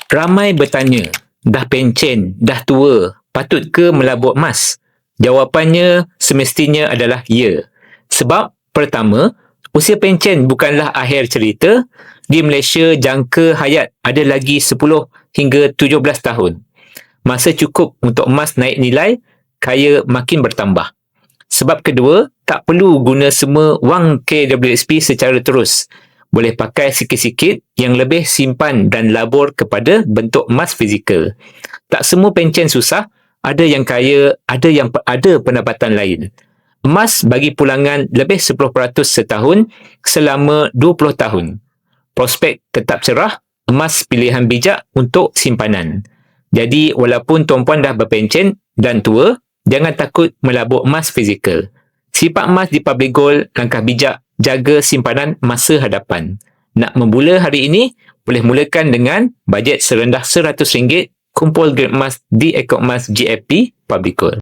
Ramai bertanya, dah pencen, dah tua, patut ke melabur emas? Jawapannya semestinya adalah ya. Sebab, pertama, usia pencen bukanlah akhir cerita. Di Malaysia, jangka hayat ada lagi 10 hingga 17 tahun. Masa cukup untuk emas naik nilai, kaya makin bertambah. Sebab kedua, tak perlu guna semua wang KWSP secara terus. Boleh pakai sikit-sikit yang lebih simpan dan labur kepada bentuk emas fizikal. Tak semua pencen susah, ada yang kaya, ada yang ada pendapatan lain. Emas bagi pulangan lebih 10% setahun selama 20 tahun. Prospek tetap cerah, emas pilihan bijak untuk simpanan. Jadi, walaupun tuan-puan dah berpencen dan tua, jangan takut melabur emas fizikal. Simpan emas di public gold, langkah bijak, jaga simpanan masa hadapan. Nak memula hari ini, boleh mulakan dengan bajet serendah RM100, kumpul grade emas di akaun emas GFP Public Gold.